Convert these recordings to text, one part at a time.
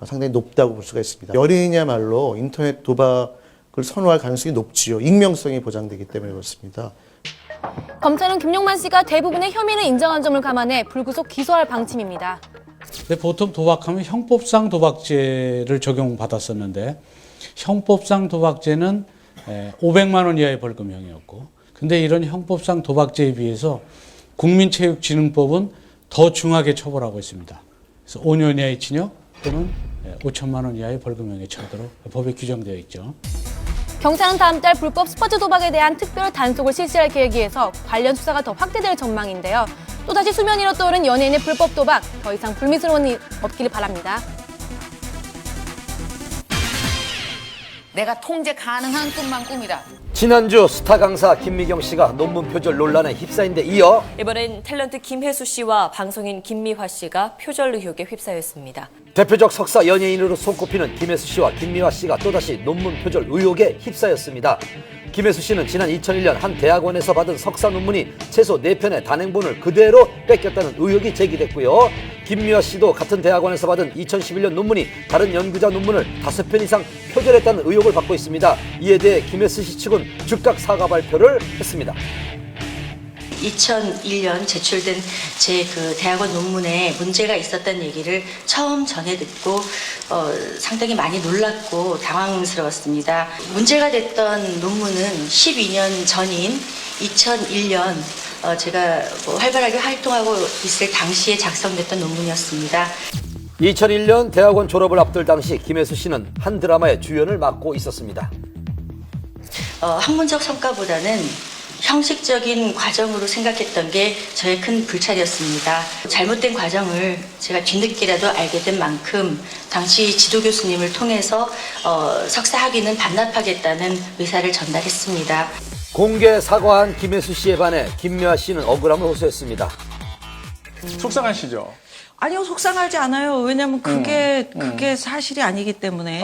상당히 높다고 볼 수가 있습니다. 연예인이야말로 인터넷 도박을 선호할 가능성이 높지요. 익명성이 보장되기 때문에 그렇습니다. 검찰은 김용만 씨가 대부분의 혐의를 인정한 점을 감안해 불구속 기소할 방침입니다. 보통 도박하면 형법상 도박죄를 적용받았었는데 형법상 도박죄는 500만 원 이하의 벌금형이었고 근데 이런 형법상 도박죄에 비해서 국민체육진흥법은 더 중하게 처벌하고 있습니다. 그래서 5년 이하의 징역 또는 5천만 원 이하의 벌금형에 처하도록 법에 규정되어 있죠. 경찰은 다음 달 불법 스포츠 도박에 대한 특별 단속을 실시할 계획이어서 관련 수사가 더 확대될 전망인데요. 또다시 수면 위로 떠오른 연예인의 불법 도박, 더 이상 불미스러운 일 없기를 바랍니다. 내가 통제 가능한 꿈만 꿈이다. 지난주 스타 강사 김미경 씨가 논문 표절 논란에 휩싸인 데 이어 이번엔 탤런트 김혜수 씨와 방송인 김미화 씨가 표절 의혹에 휩싸였습니다. 대표적 석사 연예인으로 손꼽히는 김혜수 씨와 김미화 씨가 또다시 논문 표절 의혹에 휩싸였습니다. 김혜수 씨는 지난 2001년 한 대학원에서 받은 석사 논문이 최소 4편의 단행본을 그대로 뺏겼다는 의혹이 제기됐고요. 김미화 씨도 같은 대학원에서 받은 2011년 논문이 다른 연구자 논문을 5편 이상 표절했다는 의혹을 받고 있습니다. 이에 대해 김혜수 씨 측은 즉각 사과 발표를 했습니다. 2001년 제출된 제 그 대학원 논문에 문제가 있었다는 얘기를 처음 전해 듣고 상당히 많이 놀랐고 당황스러웠습니다. 문제가 됐던 논문은 12년 전인 2001년 제가 활발하게 활동하고 있을 당시에 작성됐던 논문이었습니다. 2001년 대학원 졸업을 앞둘 당시 김혜수 씨는 한 드라마의 주연을 맡고 있었습니다. 학문적 성과보다는 형식적인 과정으로 생각했던 게 저의 큰 불찰이었습니다. 잘못된 과정을 제가 뒤늦게라도 알게 된 만큼 당시 지도 교수님을 통해서 석사 학위는 반납하겠다는 의사를 전달했습니다. 공개 사과한 김혜수 씨에 반해 김미화 씨는 억울함을 호소했습니다. 속상하시죠? 아니요, 속상하지 않아요. 왜냐면 그게 사실이 아니기 때문에.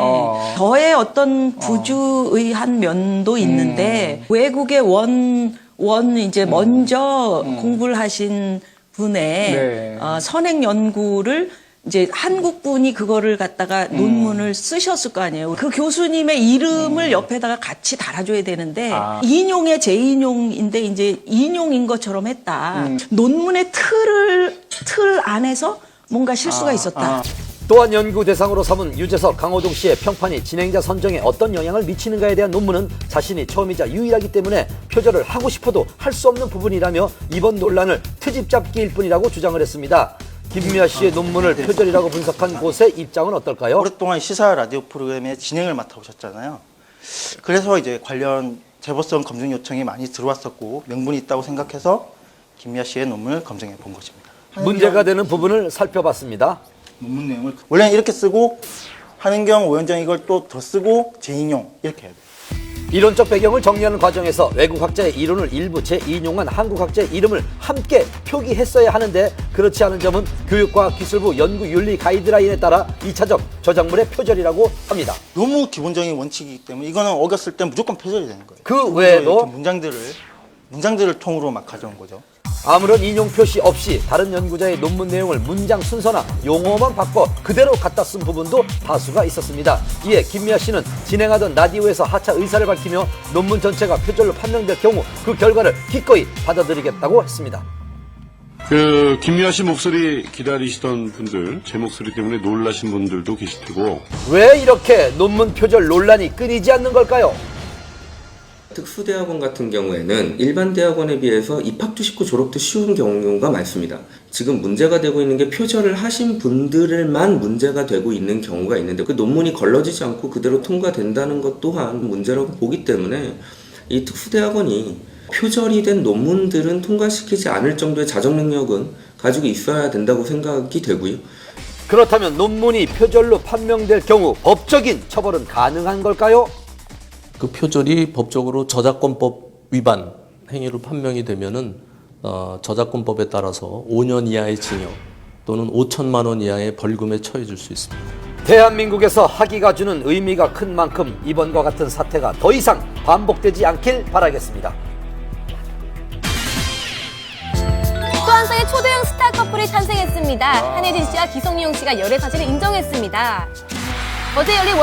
저의 어떤 부주의한 면도 있는데, 외국의 이제 먼저 공부를 하신 분의 선행 연구를 이제 한국 분이 그거를 갖다가 논문을 쓰셨을 거 아니에요. 그 교수님의 이름을 옆에다가 같이 달아줘야 되는데 인용의 재인용인데 이제 인용인 것처럼 했다. 논문의 틀 안에서 뭔가 실수가 있었다. 또한 연구 대상으로 삼은 유재석, 강호동 씨의 평판이 진행자 선정에 어떤 영향을 미치는가에 대한 논문은 자신이 처음이자 유일하기 때문에 표절을 하고 싶어도 할 수 없는 부분이라며 이번 논란을 트집 잡기일 뿐이라고 주장을 했습니다. 김미화 씨의 논문을 표절이라고 분석한 곳의 입장은 어떨까요? 오랫동안 시사 라디오 프로그램의 진행을 맡아오셨잖아요. 그래서 이제 관련 제보성 검증 요청이 많이 들어왔었고 명분이 있다고 생각해서 김미화 씨의 논문을 검증해 본 것입니다. 문제가 되는 부분을 살펴봤습니다. 논문 내용을 원래는 이렇게 쓰고 한은경, 오현정 이걸 또 더 쓰고 재인용 이렇게 해야 돼요. 이론적 배경을 정리하는 과정에서 외국학자의 이론을 일부 재인용한 한국학자의 이름을 함께 표기했어야 하는데 그렇지 않은 점은 교육과학기술부 연구윤리 가이드라인에 따라 2차적 저작물의 표절이라고 합니다. 너무 기본적인 원칙이기 때문에 이거는 어겼을 때 무조건 표절이 되는 거예요. 그 외에도 문장들을 통으로 막 가져온 거죠. 아무런 인용 표시 없이 다른 연구자의 논문 내용을 문장 순서나 용어만 바꿔 그대로 갖다 쓴 부분도 다수가 있었습니다. 이에 김미화 씨는 진행하던 라디오에서 하차 의사를 밝히며 논문 전체가 표절로 판명될 경우 그 결과를 기꺼이 받아들이겠다고 했습니다. 김미화 씨 목소리 기다리시던 분들, 제 목소리 때문에 놀라신 분들도 계실 테고. 왜 이렇게 논문 표절 논란이 끊이지 않는 걸까요? 특수대학원 같은 경우에는 일반 대학원에 비해서 입학도 쉽고 졸업도 쉬운 경우가 많습니다. 지금 문제가 되고 있는 게 표절을 하신 분들만 문제가 되고 있는 경우가 있는데 그 논문이 걸러지지 않고 그대로 통과된다는 것 또한 문제라고 보기 때문에 이 특수대학원이 표절이 된 논문들은 통과시키지 않을 정도의 자정 능력은 가지고 있어야 된다고 생각이 되고요. 그렇다면 논문이 표절로 판명될 경우 법적인 처벌은 가능한 걸까요? 그 표절이 법적으로 저작권법 위반 행위로 판명이 되면은 저작권법에 따라서 5년 이하의 징역 또는 5천만 원 이하의 벌금에 처해질 수 있습니다. 대한민국에서 학위가 주는 의미가 큰 만큼 이번과 같은 사태가 더 이상 반복되지 않길 바라겠습니다. 또 서원성의 초도형 스타 커플이 탄생했습니다. 한혜진 씨와 기성용 씨가 열애 사실을 인정했습니다. 어제 열린